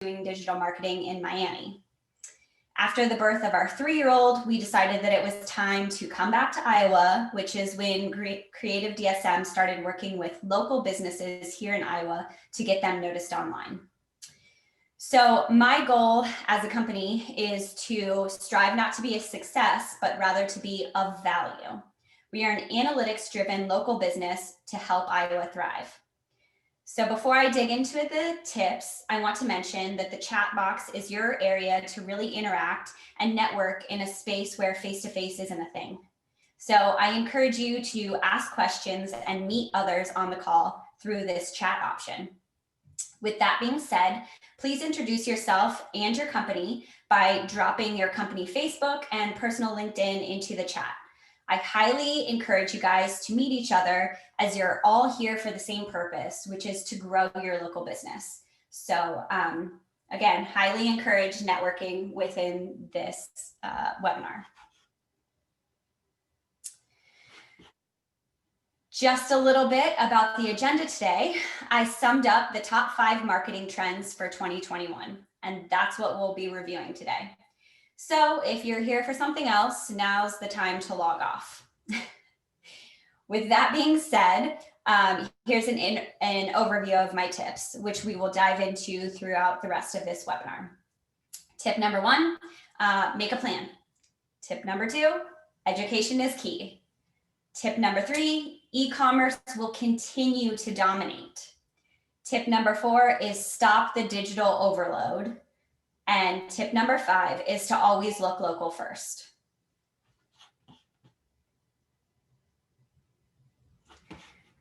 doing digital marketing in Miami. After the birth of our 3-year-old, we decided that it was time to come back to Iowa, which is when Creative DSM started working with local businesses here in Iowa to get them noticed online. So my goal as a company is to strive not to be a success, but rather to be of value. We are an analytics-driven local business to help Iowa thrive. So before I dig into the tips, I want to mention that the chat box is your area to really interact and network in a space where face-to-face isn't a thing. So I encourage you to ask questions and meet others on the call through this chat option. With that being said, please introduce yourself and your company by dropping your company Facebook and personal LinkedIn into the chat. I highly encourage you guys to meet each other as you're all here for the same purpose, which is to grow your local business. So again, highly encourage networking within this webinar. Just a little bit about the agenda today. I summed up the top 5 marketing trends for 2021, and that's what we'll be reviewing today. So if you're here for something else, now's the time to log off. With that being said, here's an overview of my tips, which we will dive into throughout the rest of this webinar. Tip number 1, make a plan. Tip number 2, education is key. Tip number 3, e-commerce will continue to dominate. Tip number 4 is stop the digital overload. And tip number 5 is to always look local first.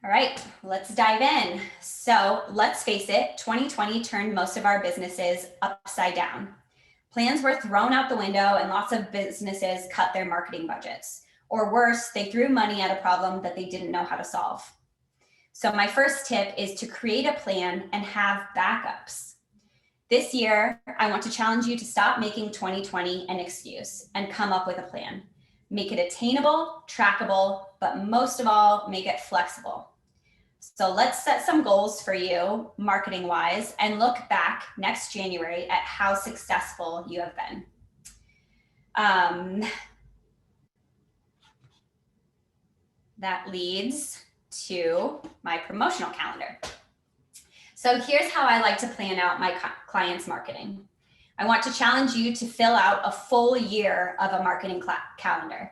All right, let's dive in. So let's face it, 2020 turned most of our businesses upside down. Plans were thrown out the window and lots of businesses cut their marketing budgets. Or worse, they threw money at a problem that they didn't know how to solve. So my first tip is to create a plan and have backups. This year, I want to challenge you to stop making 2020 an excuse and come up with a plan. Make it attainable, trackable, but most of all, make it flexible. So let's set some goals for you, marketing-wise, and look back next January at how successful you have been. That leads to my promotional calendar. So here's how I like to plan out my clients' marketing. I want to challenge you to fill out a full year of a marketing calendar.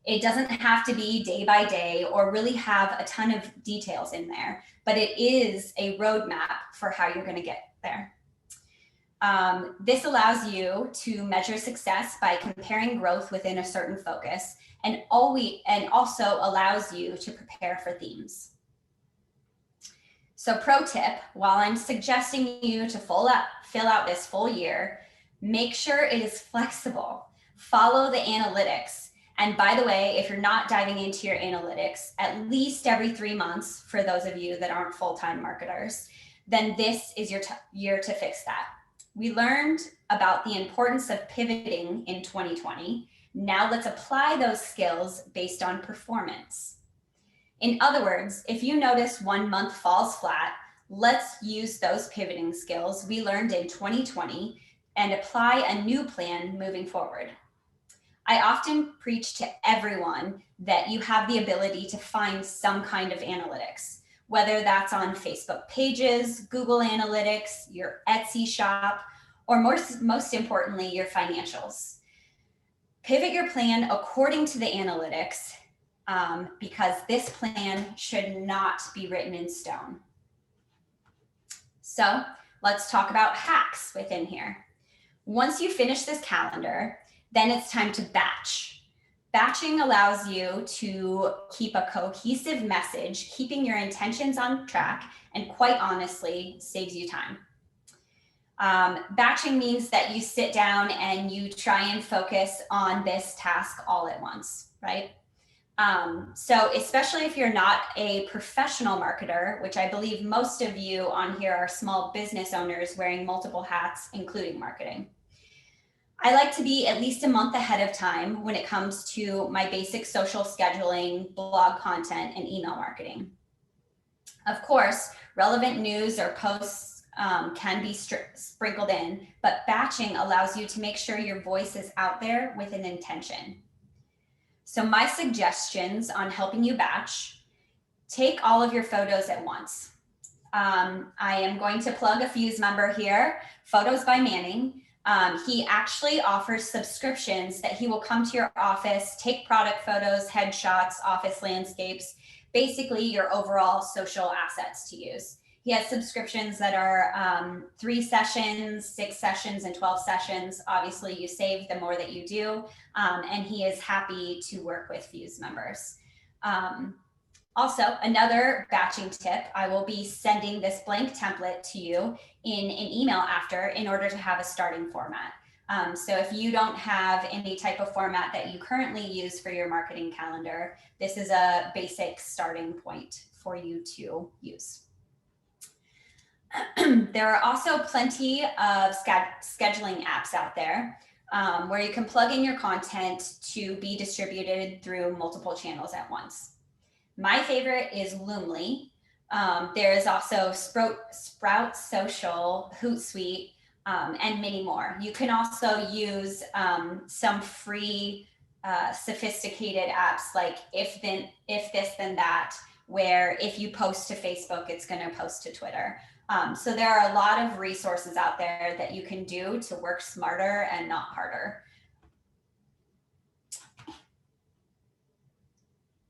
It doesn't have to be day by day or really have a ton of details in there, but it is a roadmap for how you're going to get there. This allows you to measure success by comparing growth within a certain focus and also allows you to prepare for themes. So pro tip, while I'm suggesting you to fill out this full year, make sure it is flexible. Follow the analytics. And by the way, if you're not diving into your analytics at least every 3 months, for those of you that aren't full-time marketers, then this is your year to fix that. We learned about the importance of pivoting in 2020. Now let's apply those skills based on performance. In other words, if you notice 1 month falls flat, let's use those pivoting skills we learned in 2020 and apply a new plan moving forward. I often preach to everyone that you have the ability to find some kind of analytics, whether that's on Facebook pages, Google Analytics, your Etsy shop, or most importantly, your financials. Pivot your plan according to the analytics because this plan should not be written in stone. So let's talk about hacks within here. Once you finish this calendar, then it's time to batch. Batching allows you to keep a cohesive message, keeping your intentions on track, and quite honestly, saves you time. Batching means that you sit down and you try and focus on this task all at once, right? So especially if you're not a professional marketer, which I believe most of you on here are small business owners wearing multiple hats, including marketing. I like to be at least a month ahead of time when it comes to my basic social scheduling, blog content, and email marketing. Of course, relevant news or posts can be sprinkled in, but batching allows you to make sure your voice is out there with an intention. So my suggestions on helping you batch: take all of your photos at once. I am going to plug a Fuse member here, Photos by Manning. He actually offers subscriptions that he will come to your office, take product photos, headshots, office landscapes, basically your overall social assets to use. He has subscriptions that are 3 sessions, 6 sessions, and 12 sessions. Obviously, you save the more that you do, and he is happy to work with Fuse members. Also, another batching tip, I will be sending this blank template to you in an email after, in order to have a starting format. So if you don't have any type of format that you currently use for your marketing calendar, this is a basic starting point for you to use. There are also plenty of scheduling apps out there where you can plug in your content to be distributed through multiple channels at once. My favorite is Loomly. There is also Sprout Social, Hootsuite, and many more. You can also use some free sophisticated apps like If This Then That, where if you post to Facebook, it's going to post to Twitter. So there are a lot of resources out there that you can do to work smarter and not harder.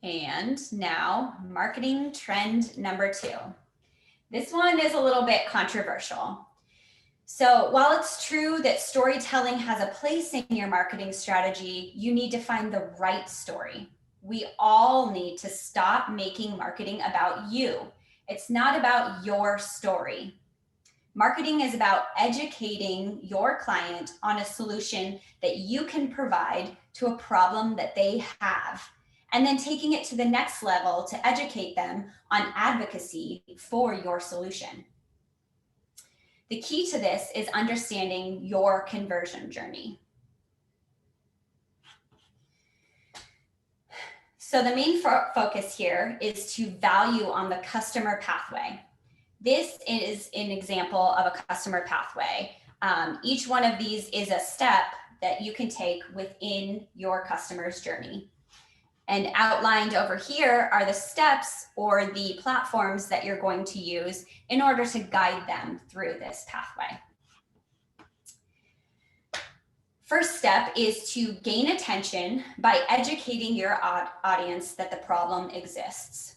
And now, marketing trend number 2. This one is a little bit controversial. So while it's true that storytelling has a place in your marketing strategy, you need to find the right story. We all need to stop making marketing about you. It's not about your story. Marketing is about educating your client on a solution that you can provide to a problem that they have, and then taking it to the next level to educate them on advocacy for your solution. The key to this is understanding your conversion journey. So the main focus here is to value on the customer pathway. This is an example of a customer pathway. Each one of these is a step that you can take within your customer's journey. And outlined over here are the steps or the platforms that you're going to use in order to guide them through this pathway. First step is to gain attention by educating your audience that the problem exists.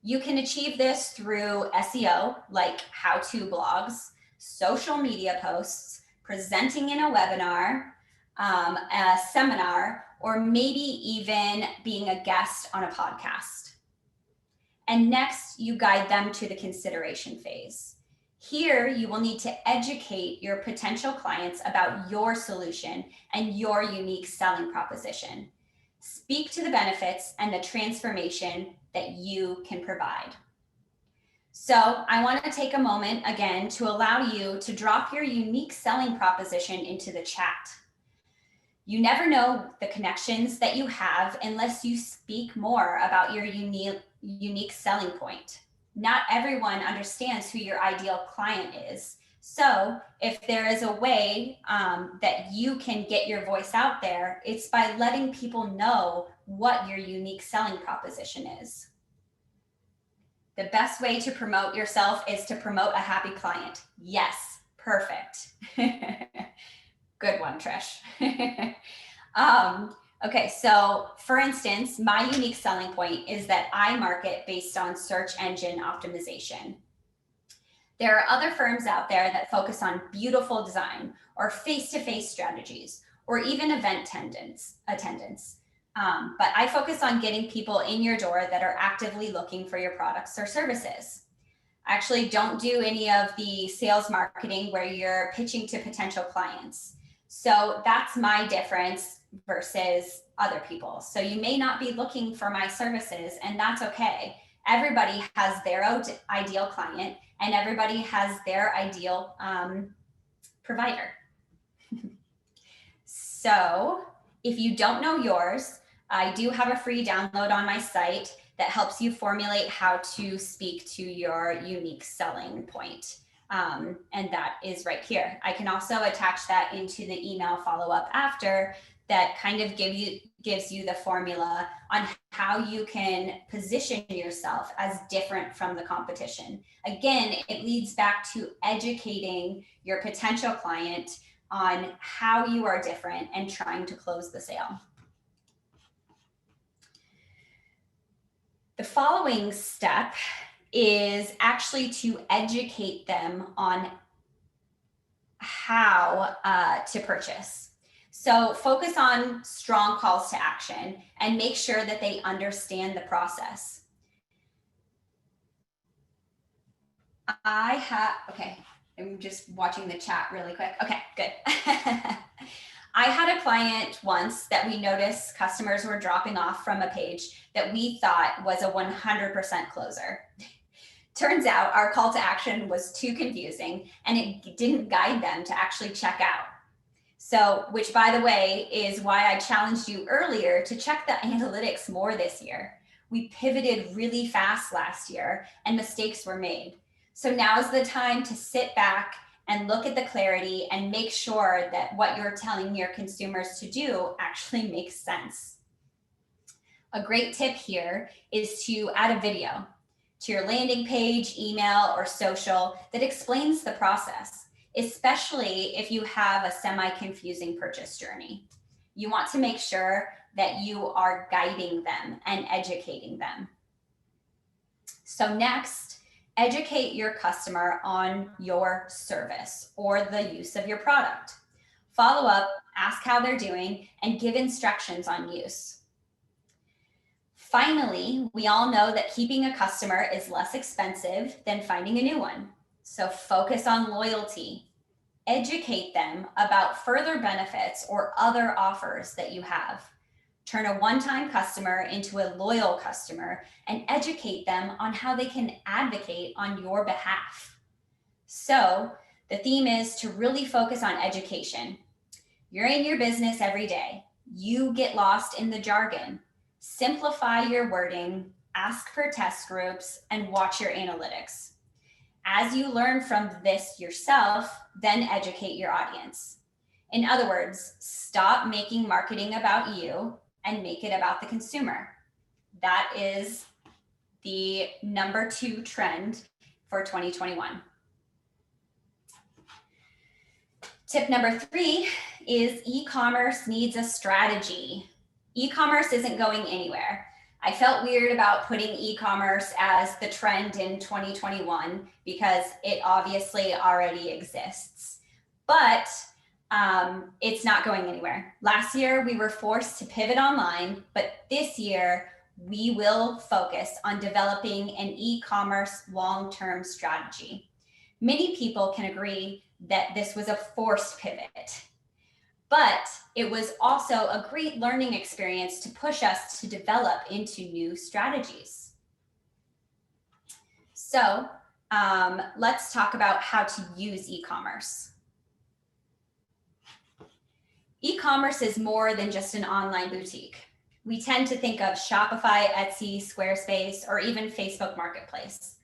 You can achieve this through SEO, like how-to blogs, social media posts, presenting in a webinar, a seminar, or maybe even being a guest on a podcast. And next, you guide them to the consideration phase. Here, you will need to educate your potential clients about your solution and your unique selling proposition. Speak to the benefits and the transformation that you can provide. So I want to take a moment again to allow you to drop your unique selling proposition into the chat. You never know the connections that you have unless you speak more about your unique selling point. Not everyone understands who your ideal client is. So if there is a way that you can get your voice out there, it's by letting people know what your unique selling proposition is. The best way to promote yourself is to promote a happy client. Yes, perfect. Good one, Trish. Okay, so for instance, my unique selling point is that I market based on search engine optimization. There are other firms out there that focus on beautiful design or face-to-face strategies or even event attendance. But I focus on getting people in your door that are actively looking for your products or services. I actually don't do any of the sales marketing where you're pitching to potential clients. So that's my difference versus other people. So you may not be looking for my services, and that's okay. Everybody has their own ideal client, and everybody has their ideal provider. So if you don't know yours, I do have a free download on my site that helps you formulate how to speak to your unique selling point. And that is right here. I can also attach that into the email follow-up after that kind of gives you the formula on how you can position yourself as different from the competition. Again, it leads back to educating your potential client on how you are different and trying to close the sale. The following step is actually to educate them on how to purchase. So focus on strong calls to action and make sure that they understand the process. Okay, I'm just watching the chat really quick. Okay, good. I had a client once that we noticed customers were dropping off from a page that we thought was a 100% closer. Turns out our call to action was too confusing and it didn't guide them to actually check out. So, which by the way, is why I challenged you earlier to check the analytics more this year. We pivoted really fast last year and mistakes were made. So now's the time to sit back and look at the clarity and make sure that what you're telling your consumers to do actually makes sense. A great tip here is to add a video to your landing page, email, or social that explains the process, especially if you have a semi-confusing purchase journey. You want to make sure that you are guiding them and educating them. So next, educate your customer on your service or the use of your product. Follow up, ask how they're doing, and give instructions on use. Finally, we all know that keeping a customer is less expensive than finding a new one. So focus on loyalty. Educate them about further benefits or other offers that you have. Turn a one-time customer into a loyal customer and educate them on how they can advocate on your behalf. So the theme is to really focus on education. You're in your business every day. You get lost in the jargon. Simplify your wording, ask for test groups, and watch your analytics. As you learn from this yourself, then educate your audience. In other words, stop making marketing about you and make it about the consumer. That is the number 2 trend for 2021. Tip number 3 is e-commerce needs a strategy. E-commerce isn't going anywhere. I felt weird about putting e-commerce as the trend in 2021 because it obviously already exists. But it's not going anywhere. Last year, we were forced to pivot online, but this year, we will focus on developing an e-commerce long-term strategy. Many people can agree that this was a forced pivot, but it was also a great learning experience to push us to develop into new strategies. So let's talk about how to use e-commerce. E-commerce is more than just an online boutique. We tend to think of Shopify, Etsy, Squarespace, or even Facebook Marketplace.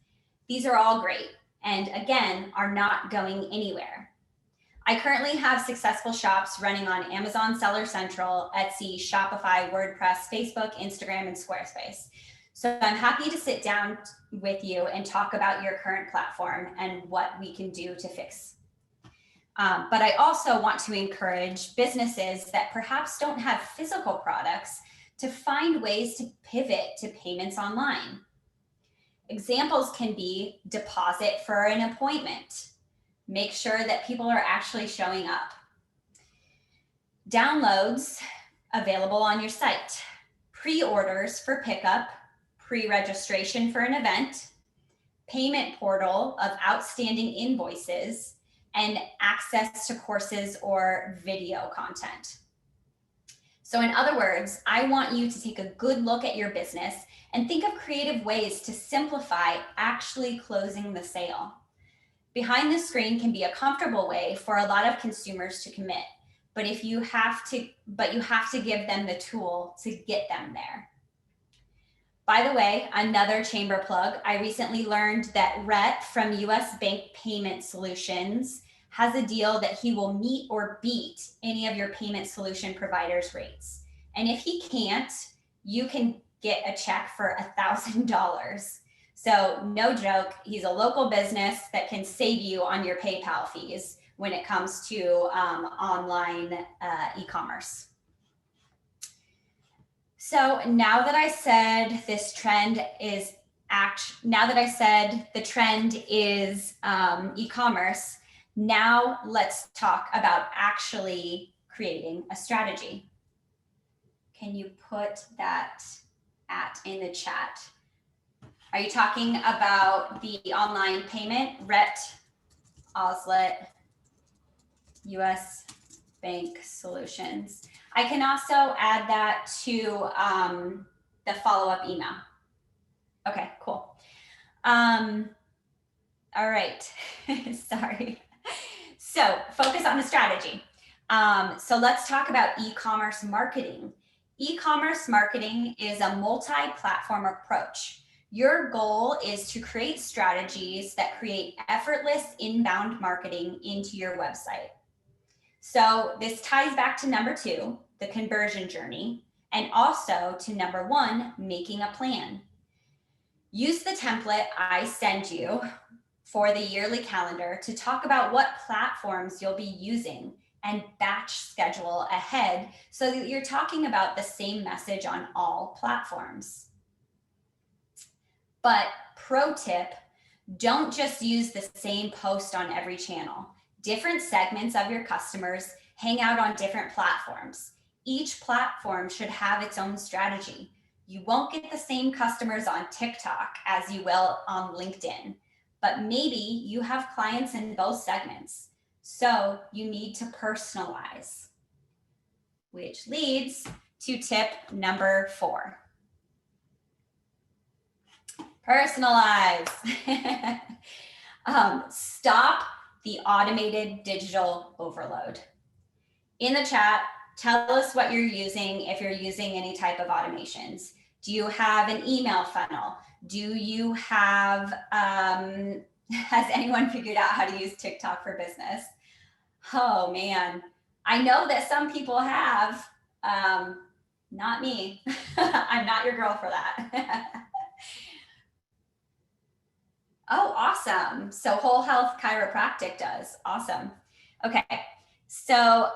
These are all great, and again, are not going anywhere. I currently have successful shops running on Amazon Seller Central, Etsy, Shopify, WordPress, Facebook, Instagram, and Squarespace. So I'm happy to sit down with you and talk about your current platform and what we can do to fix. But I also want to encourage businesses that perhaps don't have physical products to find ways to pivot to payments online. Examples can be deposit for an appointment. Make sure that people are actually showing up. Downloads available on your site. Pre-orders for pickup, pre-registration for an event, payment portal of outstanding invoices, and access to courses or video content. So in other words, I want you to take a good look at your business and think of creative ways to simplify actually closing the sale. Behind the screen can be a comfortable way for a lot of consumers to commit, but you have to give them the tool to get them there. By the way, another chamber plug. I recently learned that Rhett from US Bank Payment Solutions has a deal that he will meet or beat any of your payment solution providers' rates. And if he can't, you can get a check for $1,000. So no joke, he's a local business that can save you on your PayPal fees when it comes to online e-commerce. So now that I said this trend is the trend is e-commerce, now let's talk about actually creating a strategy. Can you put that in the chat? Are you talking about the online payment, Rhett Oslet, US Bank Solutions? I can also add that to the follow-up email. Okay, cool. All right, sorry. So focus on the strategy. So let's talk about e-commerce marketing. E-commerce marketing is a multi-platform approach. Your goal is to create strategies that create effortless inbound marketing into your website. So this ties back to number 2, the conversion journey, and also to number 1, making a plan. Use the template I send you for the yearly calendar to talk about what platforms you'll be using and batch schedule ahead so that you're talking about the same message on all platforms. But pro tip, don't just use the same post on every channel. Different segments of your customers hang out on different platforms. Each platform should have its own strategy. You won't get the same customers on TikTok as you will on LinkedIn, but maybe you have clients in both segments. So you need to personalize, which leads to tip number 4. Personalize. Stop the automated digital overload. In the chat, tell us what you're using if you're using any type of automations. Do you have an email funnel? Do you have, has anyone figured out how to use TikTok for business? Oh man, I know that some people have, not me. I'm not your girl for that. Oh, awesome. So Whole Health Chiropractic does. Awesome. Okay. So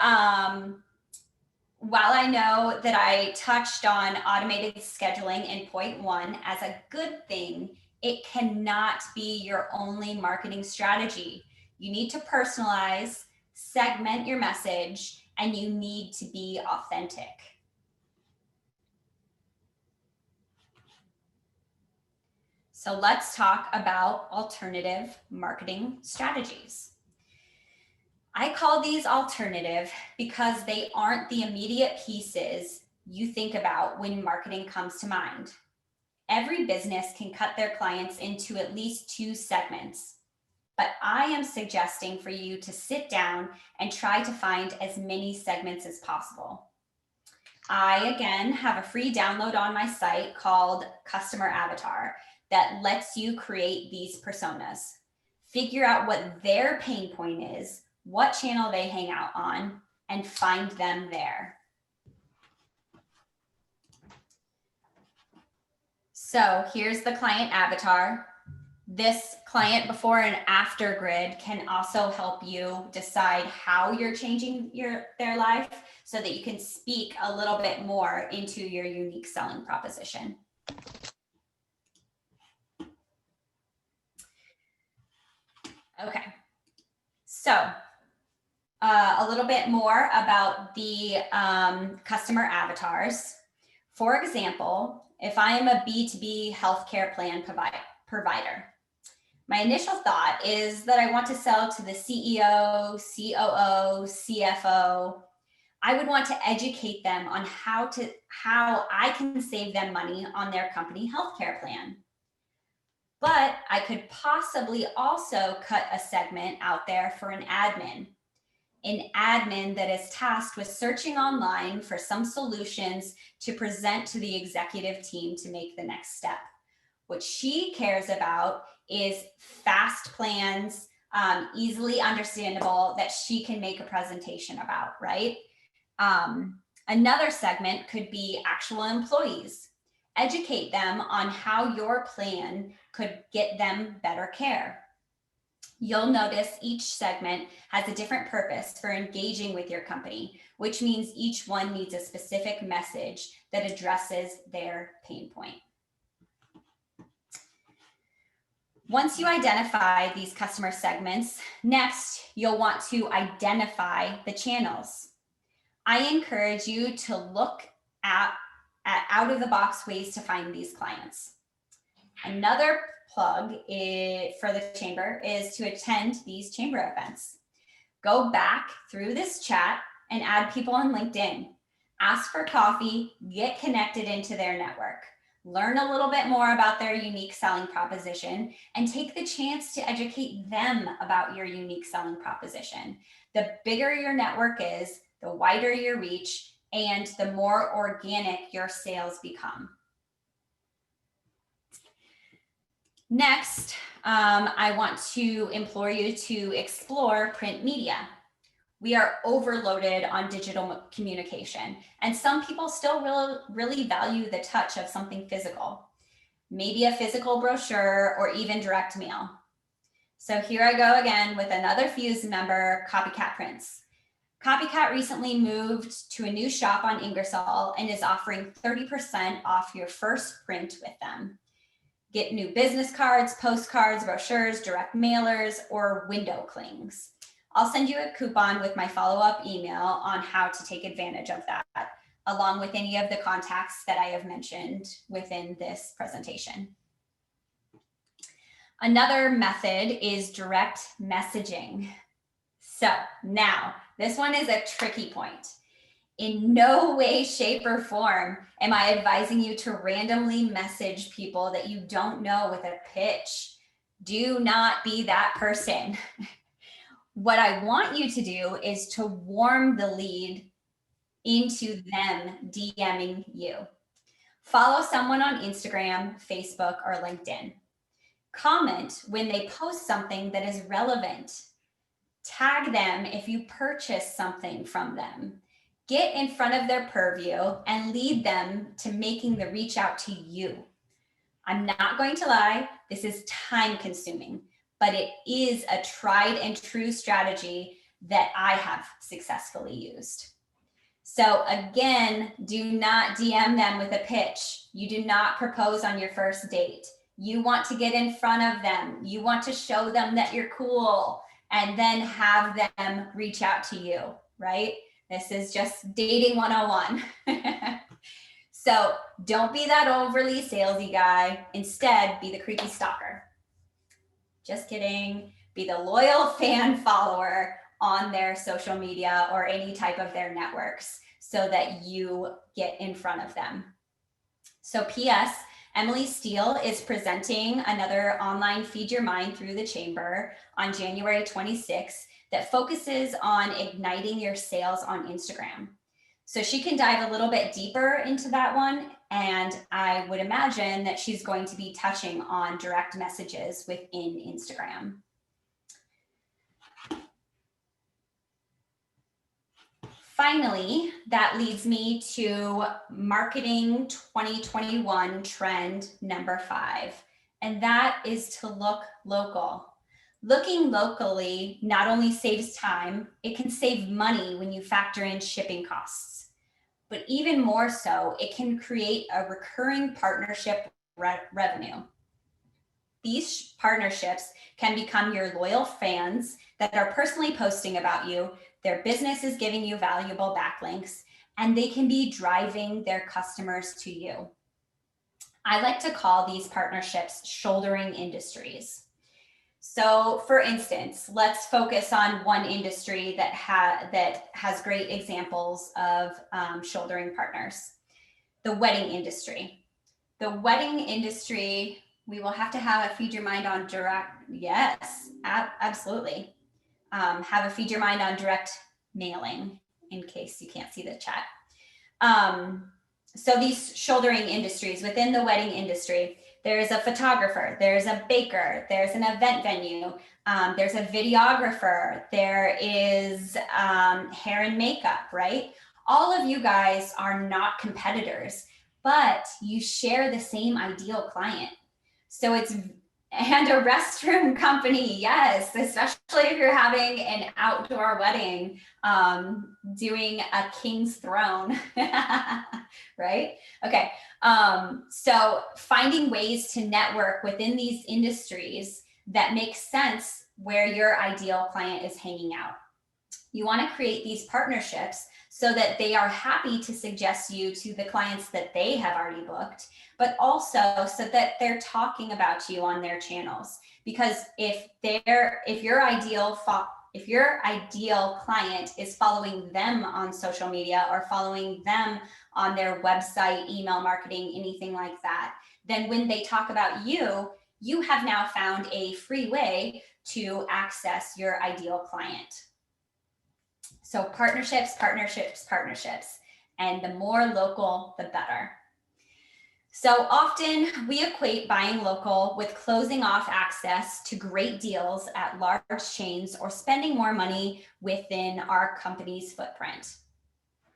while I know that I touched on automated scheduling in point 1 as a good thing, it cannot be your only marketing strategy. You need to personalize, segment your message, and you need to be authentic. So let's talk about alternative marketing strategies. I call these alternative because they aren't the immediate pieces you think about when marketing comes to mind. Every business can cut their clients into at least 2 segments, but I am suggesting for you to sit down and try to find as many segments as possible. I, again, have a free download on my site called Customer Avatar that lets you create these personas. Figure out what their pain point is, what channel they hang out on, and find them there. So here's the client avatar. This client before and after grid can also help you decide how you're changing their life so that you can speak a little bit more into your unique selling proposition. Okay, so a little bit more about the customer avatars. For example, if I am a B2B healthcare plan provider, my initial thought is that I want to sell to the CEO, COO, CFO. I would want to educate them on how I can save them money on their company healthcare plan. But I could possibly also cut a segment out there for an admin. an admin that is tasked with searching online for some solutions to present to the executive team to make the next step. What she cares about is fast plans, easily understandable, that she can make a presentation about, right? Another segment could be actual employees. Educate them on how your plan could get them better care. You'll notice each segment has a different purpose for engaging with your company, which means each one needs a specific message that addresses their pain point. Once you identify these customer segments, next, you'll want to identify the channels. I encourage you to look at out-of-the-box ways to find these clients. Another plug for the chamber is to attend these chamber events. Go back through this chat and add people on LinkedIn. Ask for coffee, get connected into their network. Learn a little bit more about their unique selling proposition and take the chance to educate them about your unique selling proposition. The bigger your network is, the wider your reach, and the more organic your sales become. Next, I want to implore you to explore print media. We are overloaded on digital communication, and some people still really value the touch of something physical, maybe a physical brochure or even direct mail. So here I go again with another Fuse member, Copycat Prints. Copycat recently moved to a new shop on Ingersoll and is offering 30% off your first print with them. Get new business cards, postcards, brochures, direct mailers, or window clings. I'll send you a coupon with my follow-up email on how to take advantage of that, along with any of the contacts that I have mentioned within this presentation. Another method is direct messaging. So now, this one is a tricky point. In no way, shape, or form am I advising you to randomly message people that you don't know with a pitch. Do not be that person. What I want you to do is to warm the lead into them DMing you. Follow someone on Instagram, Facebook, or LinkedIn. Comment when they post something that is relevant. Tag them if you purchase something from them. Get in front of their purview and lead them to making the reach out to you. I'm not going to lie, this is time consuming, but it is a tried and true strategy that I have successfully used. So again, do not DM them with a pitch. You do not propose on your first date. You want to get in front of them. You want to show them that you're cool and then have them reach out to you, right? This is just dating 101. So don't be that overly salesy guy. Instead, be the creepy stalker. Just kidding. Be the loyal fan follower on their social media or any type of their networks so that you get in front of them. So PS, Emily Steele is presenting another online Feed Your Mind through the Chamber on January 26th that focuses on igniting your sales on Instagram. So she can dive a little bit deeper into that one, and I would imagine that she's going to be touching on direct messages within Instagram. Finally, that leads me to marketing 2021 trend number 5, and that is to look local. Looking locally not only saves time, it can save money when you factor in shipping costs. But even more so, it can create a recurring partnership revenue. These partnerships can become your loyal fans that are personally posting about you. Their business is giving you valuable backlinks, and they can be driving their customers to you. I like to call these partnerships shouldering industries. So for instance, let's focus on one industry that has great examples of shouldering partners, the wedding industry. The wedding industry, we will have to have a Feed Your Mind on direct, yes, absolutely. Have a Feed Your Mind on direct mailing, in case you can't see the chat. So these shouldering industries within the wedding industry, there's a photographer, there's a baker, there's an event venue, there's a videographer, there is hair and makeup, right? All of you guys are not competitors, but you share the same ideal client. So it's, and a restroom company, yes, especially if you're having an outdoor wedding, doing a king's throne, right? Okay, so finding ways to network within these industries that make sense where your ideal client is hanging out. You want to create these partnerships so that they are happy to suggest you to the clients that they have already booked, but also so that they're talking about you on their channels. Because if your ideal client is following them on social media or following them on their website, email marketing, anything like that, then when they talk about you, you have now found a free way to access your ideal client. So partnerships, partnerships, partnerships, and the more local, the better. So often we equate buying local with closing off access to great deals at large chains or spending more money within our company's footprint,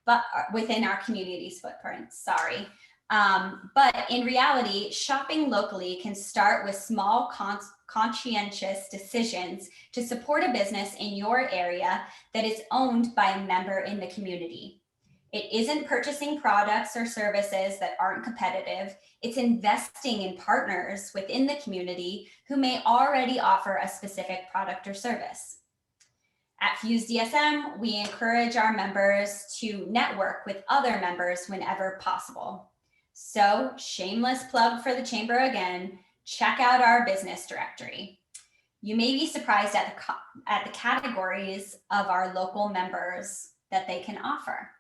but within our community's footprint, sorry. But in reality, shopping locally can start with small conscientious decisions to support a business in your area that is owned by a member in the community. It isn't purchasing products or services that aren't competitive. It's investing in partners within the community who may already offer a specific product or service. At FuseDSM, we encourage our members to network with other members whenever possible. So, shameless plug for the chamber again, check out our business directory. You may be surprised at the categories of our local members that they can offer.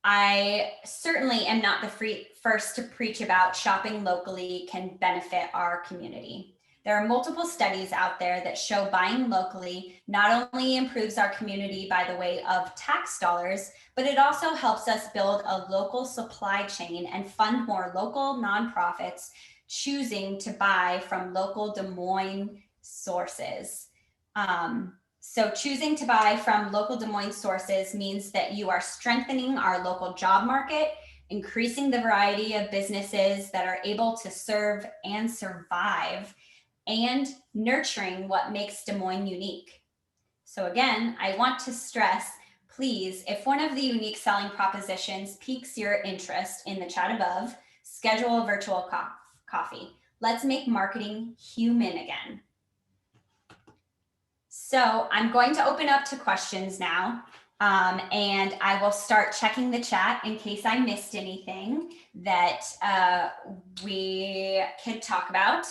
I certainly am not the first to preach about shopping locally can benefit our community. There are multiple studies out there that show buying locally not only improves our community by the way of tax dollars, but it also helps us build a local supply chain and fund more local nonprofits choosing to buy from local Des Moines sources. So choosing to buy from local Des Moines sources means that you are strengthening our local job market, increasing the variety of businesses that are able to serve and survive, and nurturing what makes Des Moines unique. So again, I want to stress, please, if one of the unique selling propositions piques your interest in the chat above, schedule a virtual coffee. Let's make marketing human again. So I'm going to open up to questions now, and I will start checking the chat in case I missed anything that we could talk about.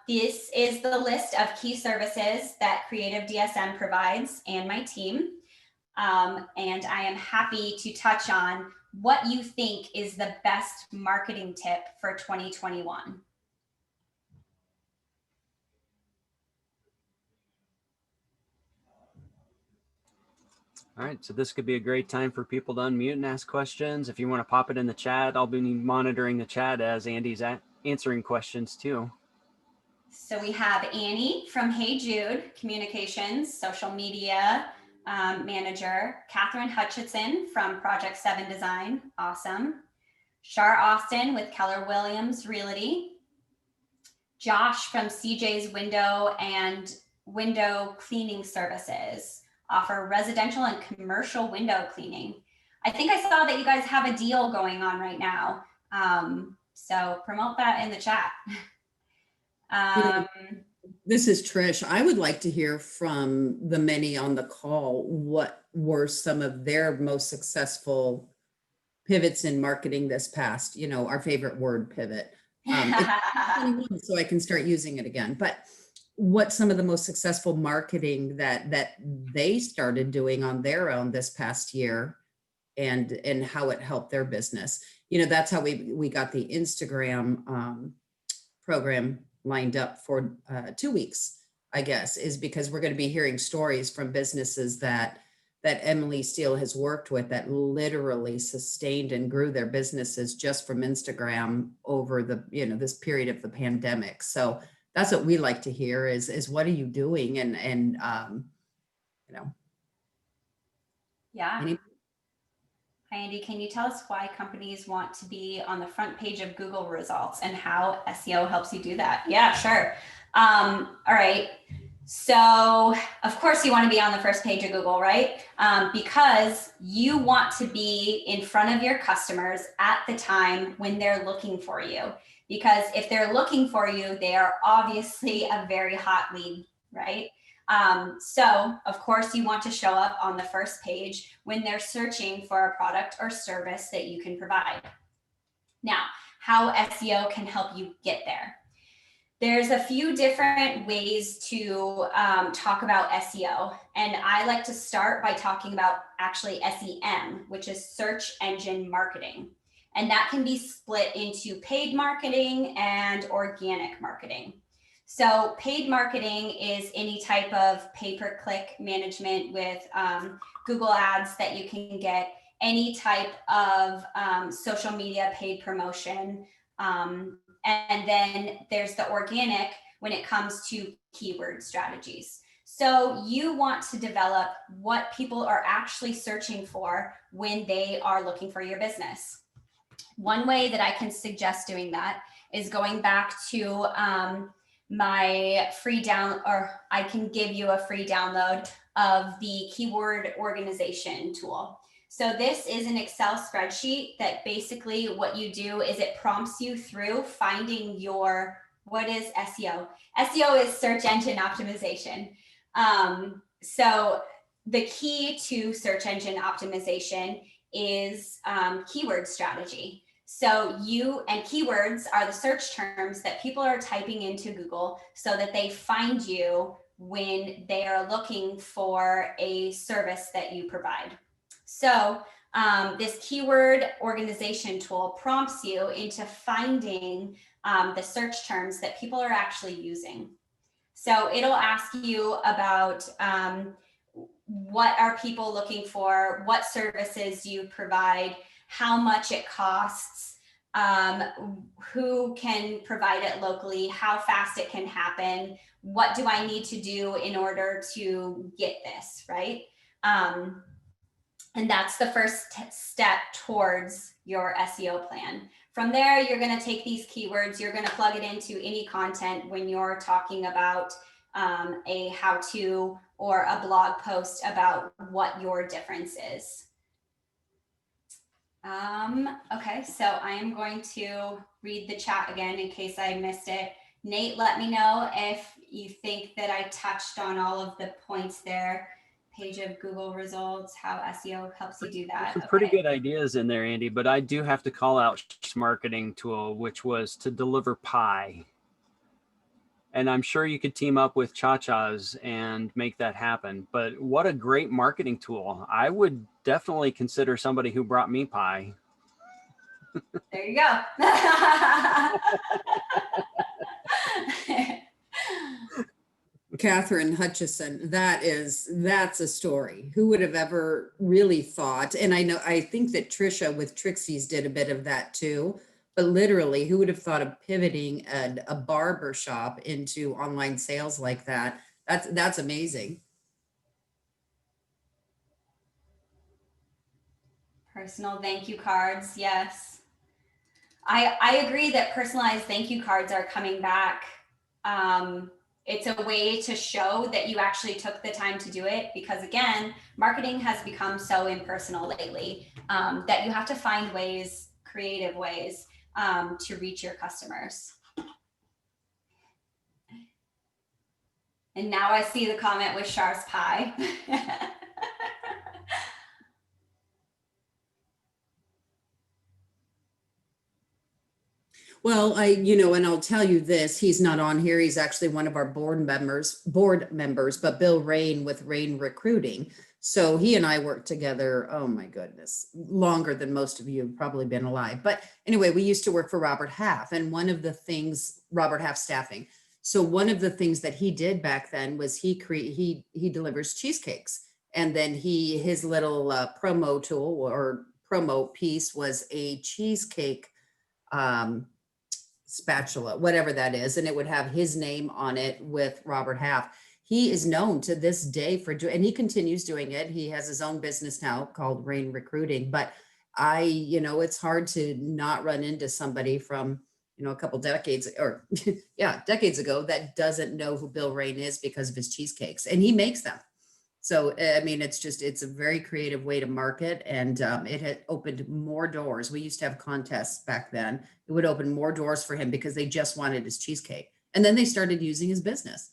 This is the list of key services that Creative DSM provides and my team. And I am happy to touch on what you think is the best marketing tip for 2021. All right, so this could be a great time for people to unmute and ask questions. If you want to pop it in the chat, I'll be monitoring the chat as Andy's answering questions too. So we have Annie from Hey Jude Communications, social media manager, Catherine Hutchinson from Project 7 Design, awesome. Shar Austin with Keller Williams Realty. Josh from CJ's Window and Window Cleaning Services, offer residential and commercial window cleaning. I think I saw that you guys have a deal going on right now. So promote that in the chat. This is Trish. I would like to hear from the many on the call. What were some of their most successful pivots in marketing this past, our favorite word, pivot. So I can start using it again. But what some of the most successful marketing that they started doing on their own this past year and how it helped their business. That's how we got the Instagram program lined up for 2 weeks. I guess, is because we're going to be hearing stories from businesses that Emily Steele has worked with that literally sustained and grew their businesses just from Instagram over the, this period of the pandemic. So that's what we like to hear is what are you doing? And Yeah. any, Hi, Andy. Can you tell us why companies want to be on the front page of Google results and how SEO helps you do that? Yeah, sure. All right. So, of course, you want to be on the first page of Google, right? Because you want to be in front of your customers at the time when they're looking for you. Because if they're looking for you, they are obviously a very hot lead, right? So of course you want to show up on the first page when they're searching for a product or service that you can provide. Now, how SEO can help you get there. There's a few different ways to talk about SEO, and I like to start by talking about actually SEM, which is search engine marketing. And that can be split into paid marketing and organic marketing. So paid marketing is any type of pay-per-click management with Google Ads that you can get, any type of social media paid promotion. And then there's the organic when it comes to keyword strategies. So you want to develop what people are actually searching for when they are looking for your business. One way that I can suggest doing that is going back to my free I can give you a free download of the keyword organization tool. So this is an Excel spreadsheet that basically what you do is it prompts you through finding what is SEO? SEO is search engine optimization. So the key to search engine optimization is keyword strategy. So keywords are the search terms that people are typing into Google so that they find you when they are looking for a service that you provide. So this keyword organization tool prompts you into finding the search terms that people are actually using. So it'll ask you about what are people looking for, what services you provide, how much it costs, who can provide it locally, how fast it can happen, what do I need to do in order to get this, right? And that's the first step towards your SEO plan. From there, you're going to take these keywords, you're going to plug it into any content when you're talking about a how-to or a blog post about what your difference is. Okay, so I am going to read the chat again in case I missed it. Nate, let me know if you think that I touched on all of the points there. Page of Google results, how SEO helps you do that. Some pretty good ideas in there, Andy, but I do have to call out marketing tool, which was to deliver pie. And I'm sure you could team up with Cha-Cha's and make that happen. But what a great marketing tool. I would definitely consider somebody who brought me pie. There you go. Catherine Hutchison, that's a story. Who would have ever really thought? And I think that Trisha with Trixie's did a bit of that too. But literally, who would have thought of pivoting a barber shop into online sales like that? That's amazing. Personal thank you cards, yes. I agree that personalized thank you cards are coming back. It's a way to show that you actually took the time to do it because again, marketing has become so impersonal lately that you have to find ways, creative ways to reach your customers. And now I see the comment with Char's pie. Well, and I'll tell you this, he's not on here. He's actually one of our board members, but Bill Rain with Rain Recruiting. So he and I worked together, oh my goodness, longer than most of you have probably been alive. But anyway, we used to work for Robert Half, and one of the things, Robert Half Staffing. So one of the things that he did back then was he delivers cheesecakes. And then his little promo tool or promo piece was a cheesecake um, spatula, whatever that is, and it would have his name on it with Robert Half. He is known to this day for doing, and he continues doing it. He has his own business now called Rain Recruiting. But it's hard to not run into somebody from, a couple decades or yeah, decades ago that doesn't know who Bill Rain is because of his cheesecakes, and he makes them. So, I mean, it's a very creative way to market, and it had opened more doors. We used to have contests back then. It would open more doors for him because they just wanted his cheesecake. And then they started using his business.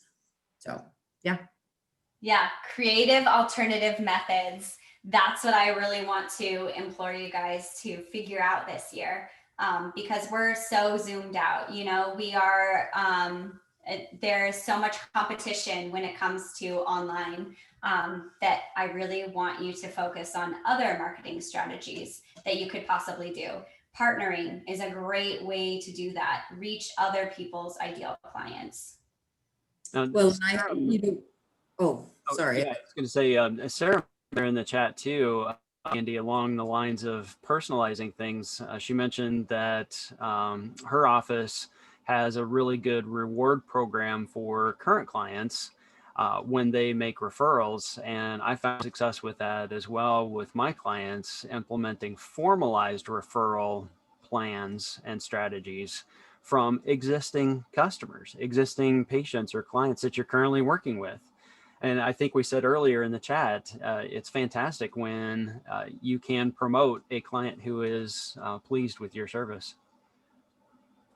So, yeah. Yeah, creative alternative methods. That's what I really want to implore you guys to figure out this year, because we're so zoomed out. We are, there's so much competition when it comes to online. That I really want you to focus on other marketing strategies that you could possibly do. Partnering is a great way to do that. Reach other people's ideal clients. Well, Sarah, sorry. yeah, I was going to say, Sarah there in the chat too, Andy, along the lines of personalizing things. She mentioned that her office has a really good reward program for current clients when they make referrals. And I found success with that as well with my clients, implementing formalized referral plans and strategies from existing customers, existing patients or clients that you're currently working with. And I think we said earlier in the chat, it's fantastic when you can promote a client who is pleased with your service.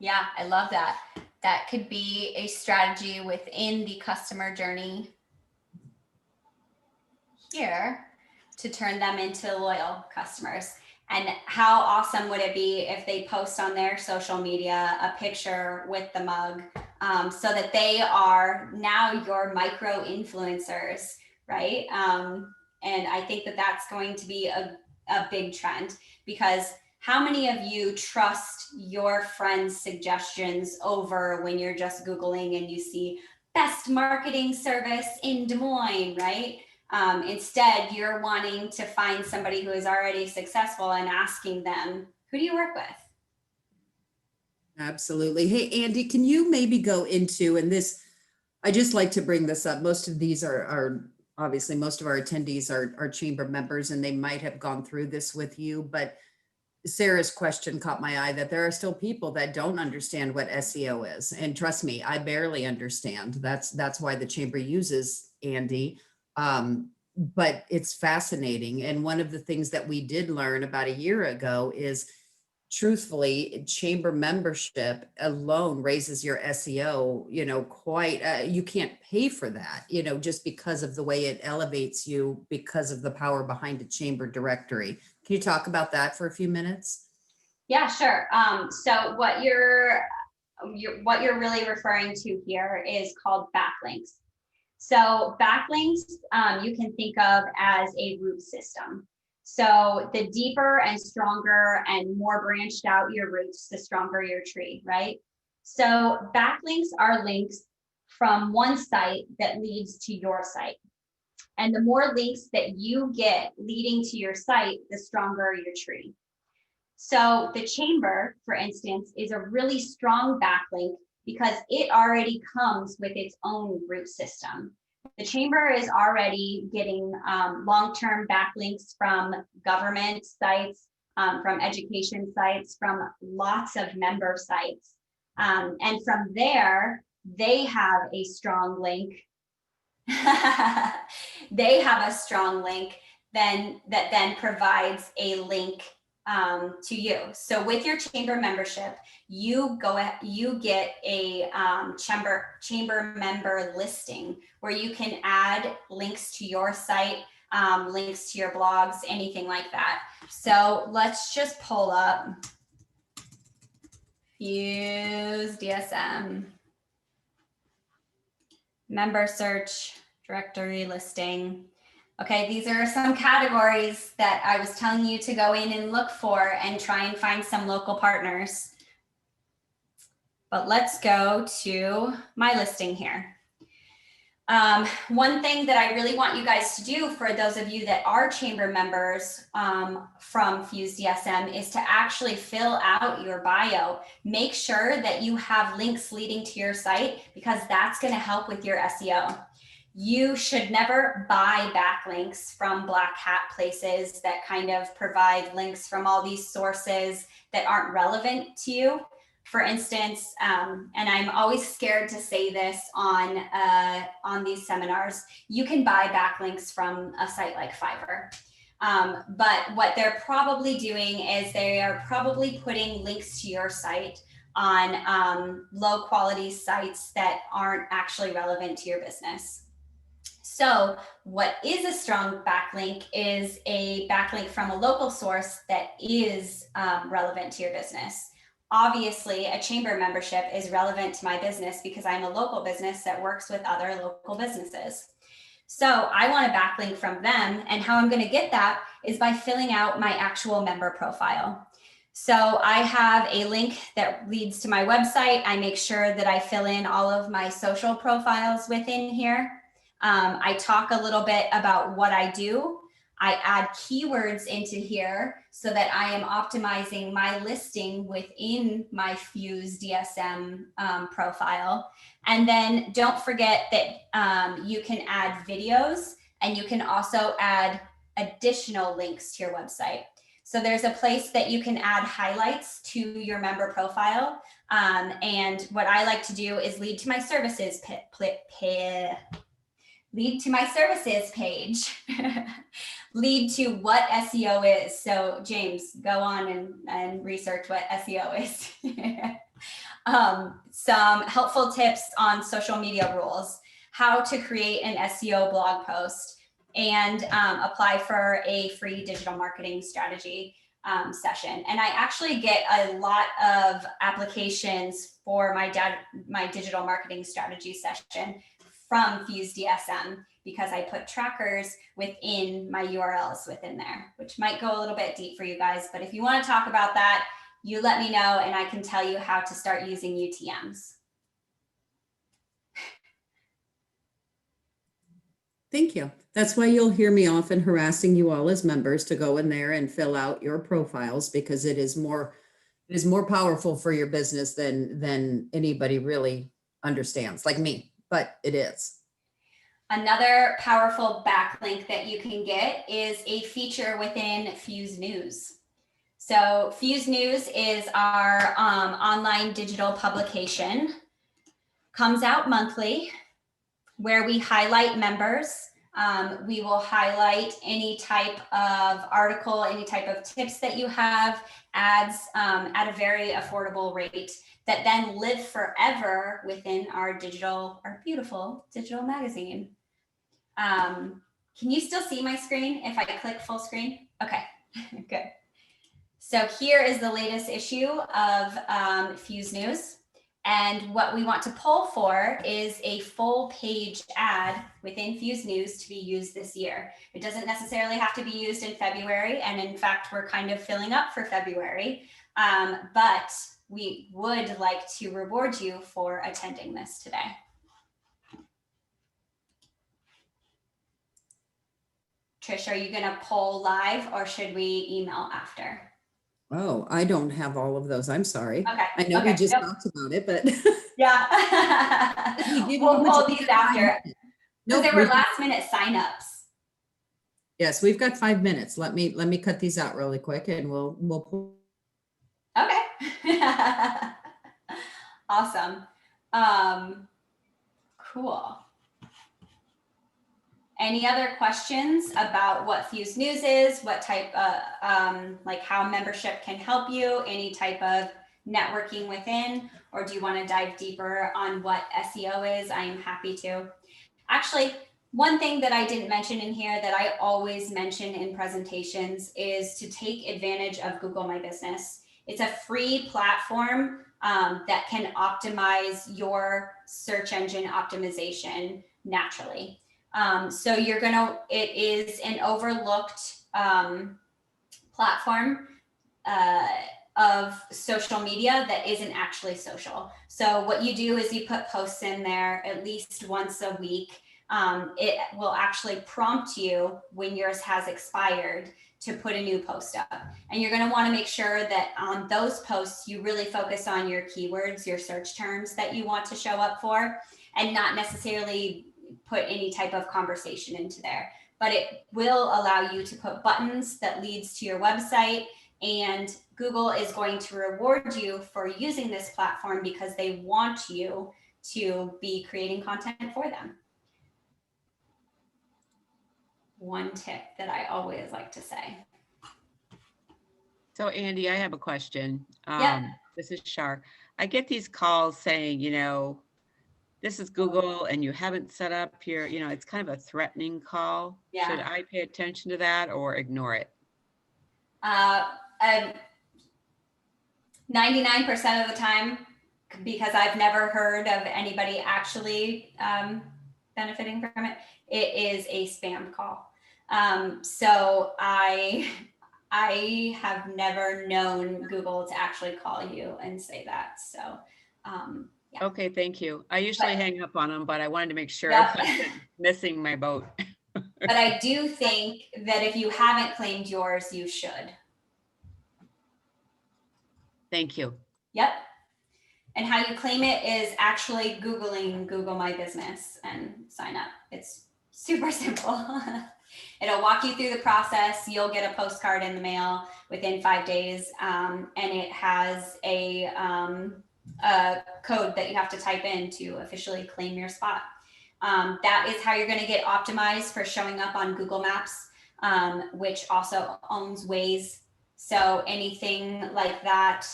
Yeah, I love that. That could be a strategy within the customer journey here to turn them into loyal customers. And how awesome would it be if they post on their social media a picture with the mug, so that they are now your micro influencers, right? And I think that that's going to be a big trend, because how many of you trust your friends' suggestions over when you're just Googling and you see best marketing service in Des Moines, right? Instead, you're wanting to find somebody who is already successful and asking them, who do you work with? Absolutely. Hey, Andy, can you maybe go into, and this, I just like to bring this up. Most of these are obviously, most of our attendees are chamber members, and they might have gone through this with you, but Sarah's question caught my eye that there are still people that don't understand what SEO is. And trust me, I barely understand. That's why the chamber uses Andy. But it's fascinating. And one of the things that we did learn about a year ago is, truthfully, chamber membership alone raises your SEO, quite, you can't pay for that, just because of the way it elevates you because of the power behind a chamber directory. Can you talk about that for a few minutes? Yeah, sure. So what you're really referring to here is called backlinks. So backlinks, you can think of as a root system. So the deeper and stronger and more branched out your roots, the stronger your tree, right? So backlinks are links from one site that leads to your site. And the more links that you get leading to your site, the stronger your tree. So the chamber, for instance, is a really strong backlink because it already comes with its own root system. The chamber is already getting long-term backlinks from government sites, from education sites, from lots of member sites. And from there, they have a strong link. They have a strong link that then provides a link to you. So with your chamber membership, you get a chamber member listing where you can add links to your site, links to your blogs, anything like that. So let's just pull up FuseDSM member search directory listing. Okay, these are some categories that I was telling you to go in and look for and try and find some local partners. but let's go to my listing here. One thing that I really want you guys to do for those of you that are chamber members from FuseDSM is to actually fill out your bio. Make sure that you have links leading to your site because that's going to help with your SEO. You should never buy backlinks from black hat places that kind of provide links from all these sources that aren't relevant to you. For instance, and I'm always scared to say this on these seminars, you can buy backlinks from a site like Fiverr. But what they're probably doing is they are probably putting links to your site on low quality sites that aren't actually relevant to your business. So what is a strong backlink is a backlink from a local source that is relevant to your business. Obviously, a chamber membership is relevant to my business because I'm a local business that works with other local businesses. So I want a backlink from them, and how I'm going to get that is by filling out my actual member profile. So I have a link that leads to my website. I make sure that I fill in all of my social profiles within here. I talk a little bit about what I do. I add keywords into here so that I am optimizing my listing within my FuseDSM profile. And then don't forget that you can add videos and you can also add additional links to your website. So there's a place that you can add highlights to your member profile. And what I like to do is lead to my services page, lead to what SEO is. So James, go on and research what SEO is. Some helpful tips on social media rules, how to create an SEO blog post, and apply for a free digital marketing strategy session. And I actually get a lot of applications for my digital marketing strategy session from FuseDSM because I put trackers within my URLs within there, which might go a little bit deep for you guys. But if you want to talk about that, you let me know and I can tell you how to start using UTMs. Thank you. That's why you'll hear me often harassing you all as members to go in there and fill out your profiles, because it is more powerful for your business than anybody really understands, like me, but it is. Another powerful backlink that you can get is a feature within Fuse News. So Fuse News is our online digital publication, comes out monthly, where we highlight members. We will highlight any type of article, any type of tips that you have, ads at a very affordable rate that then live forever within our beautiful digital magazine. Can you still see my screen if I click full screen? Okay, good. So here is the latest issue of Fuse News. And what we want to pull for is a full page ad within Fuse News to be used this year. It doesn't necessarily have to be used in February. And in fact, we're kind of filling up for February. But we would like to reward you for attending this today. Trish, are you going to poll live or should we email after? Oh, I don't have all of those. I'm sorry. Okay. I know okay. we just talked about it, but yeah. We'll poll these after. Because there were last minute signups. Yes, we've got 5 minutes. Let me cut these out really quick and we'll pull. Okay. Awesome. Cool. Any other questions about what Fuse News is, what type of, like how membership can help you, any type of networking within, or do you want to dive deeper on what SEO is? I am happy to. Actually, one thing that I didn't mention in here that I always mention in presentations is to take advantage of Google My Business. It's a free platform that can optimize your search engine optimization naturally. So it is an overlooked platform. of social media that isn't actually social. So what you do is you put posts in there at least once a week. It will actually prompt you when yours has expired to put a new post up. And you're going to want to make sure that on those posts, you really focus on your keywords, your search terms that you want to show up for, and not necessarily put any type of conversation into there. But it will allow you to put buttons that leads to your website, and Google is going to reward you for using this platform because they want you to be creating content for them. One tip that I always like to say. So Andi, I have a question. Yep. This is Shar. I get these calls saying, this is Google and you haven't set up your, it's kind of a threatening call. Yeah. Should I pay attention to that or ignore it? 99% of the time, because I've never heard of anybody actually benefiting from it, it is a spam call. So I have never known Google to actually call you and say that. So yeah. Okay, thank you. I usually hang up on them, but I wanted to make sure Yep. I wasn't missing my boat. But I do think that if you haven't claimed yours, you should. Thank you. Yep. And how you claim it is actually Googling Google My Business and sign up. It's super simple. It'll walk you through the process. You'll get a postcard in the mail within 5 days. And it has a code that you have to type in to officially claim your spot. That is how you're going to get optimized for showing up on Google Maps, which also owns Waze. So anything like that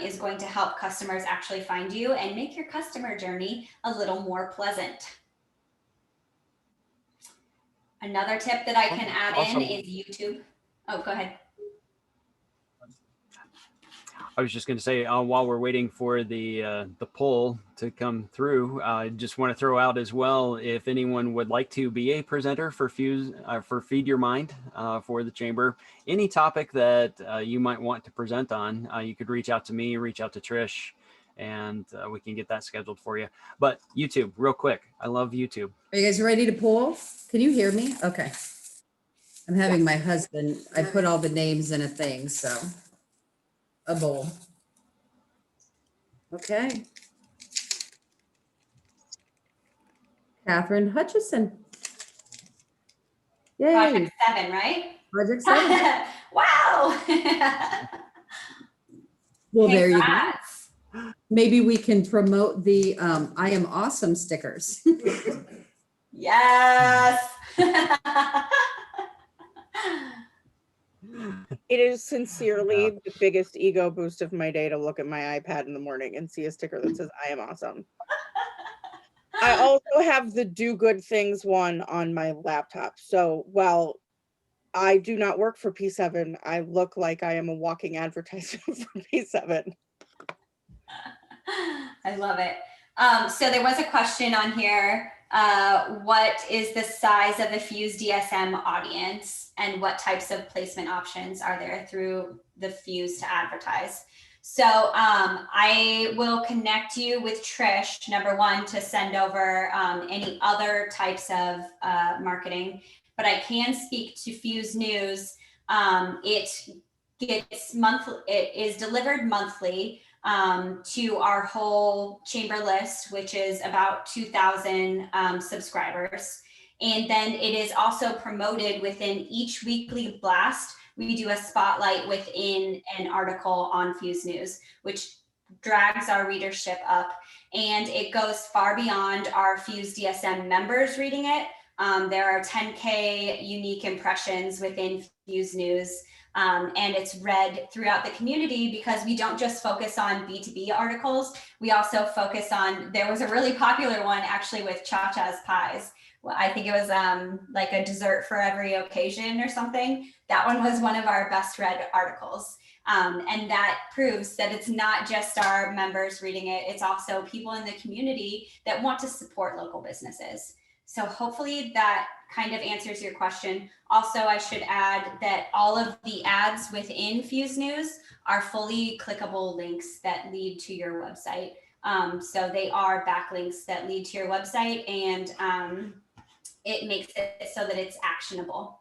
is going to help customers actually find you and make your customer journey a little more pleasant. Another tip that I can add in is YouTube. Oh, go ahead. I was just going to say, while we're waiting for the poll to come through, I just want to throw out as well, if anyone would like to be a presenter for Feed Your Mind for the Chamber, any topic that you might want to present on, you could reach out to me, reach out to Trish, and we can get that scheduled for you. But YouTube, real quick, I love YouTube. Are you guys ready to poll? Can you hear me? Okay. I'm having my husband, I put all the names in a thing, so. A bowl. Okay. Catherine Hutchison. Yay. Project 7, right? Project 7. Wow. Well, there you go. Congrats. Maybe we can promote the I Am Awesome stickers. Yes. It is sincerely the biggest ego boost of my day to look at my iPad in the morning and see a sticker that says I am awesome. I also have the do good things one on my laptop. So while I do not work for P7, I look like I am a walking advertisement for P7. I love it. So there was a question on here. What is the size of the FuseDSM audience and what types of placement options are there through the Fuse to advertise? So I will connect you with Trish, number one, to send over any other types of marketing, but I can speak to Fuse News. It gets monthly, it is delivered monthly to our whole chamber list, which is about 2,000 subscribers. And then it is also promoted within each weekly blast. We do a spotlight within an article on Fuse News, which drags our readership up. And it goes far beyond our FuseDSM members reading it. There are 10K unique impressions within Fuse News. And it's read throughout the community because we don't just focus on B2B articles. We also focus on, there was a really popular one actually with Cha-Cha's pies. Well, I think it was like a dessert for every occasion or something. That one was one of our best read articles. And that proves that it's not just our members reading it, it's also people in the community that want to support local businesses. So hopefully that kind of answers your question. Also, I should add that all of the ads within Fuse News are fully clickable links that lead to your website. So they are backlinks that lead to your website, and it makes it so that it's actionable.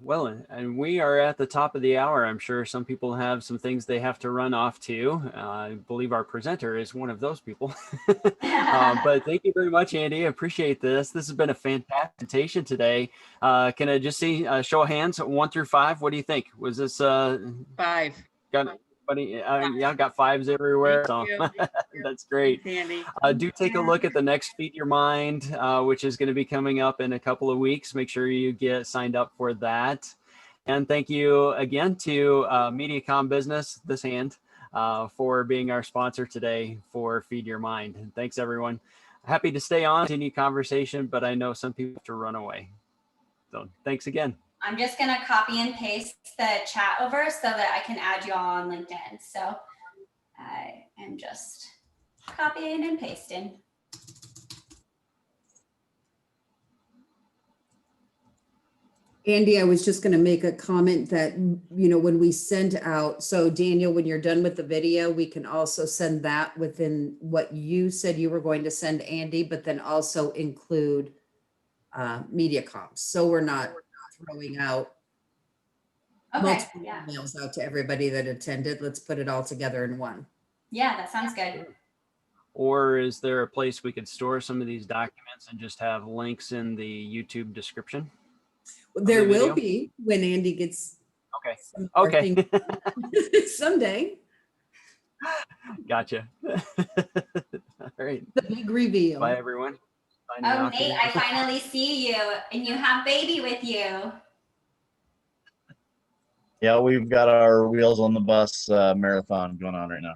Well, and we are at the top of the hour. I'm sure some people have some things they have to run off to. I believe our presenter is one of those people. But thank you very much, Andi. I appreciate this. This has been a fantastic presentation today. Can I just see a show of hands, 1 through 5? What do you think? Was this 5. got anybody? Yeah, got 5s everywhere. Thank So that's great. Thanks, Andi. Do take a look at the next Feed Your Mind, which is going to be coming up in a couple of weeks. Make sure you get signed up for that. And thank you again to MediaCom Business, this hand, for being our sponsor today for Feed Your Mind. And thanks, everyone. Happy to stay on, continue conversation, but I know some people have to run away. So thanks again. I'm just going to copy and paste the chat over so that I can add you all on LinkedIn. So I am just copying and pasting. Andi, I was just going to make a comment that, when we send out, so Daniel, when you're done with the video, we can also send that within what you said you were going to send Andi, but then also include MediaCom. So we're not throwing out multiple emails out to everybody that attended. Let's put it all together in one. Yeah, that sounds good. Or is there a place we could store some of these documents and just have links in the YouTube description? There will be when Andi gets okay someday. Gotcha. All right, The big reveal. bye everyone. Oh, Nate, I finally see you, and you have baby with you. Yeah, we've got our Wheels on the Bus marathon going on right now.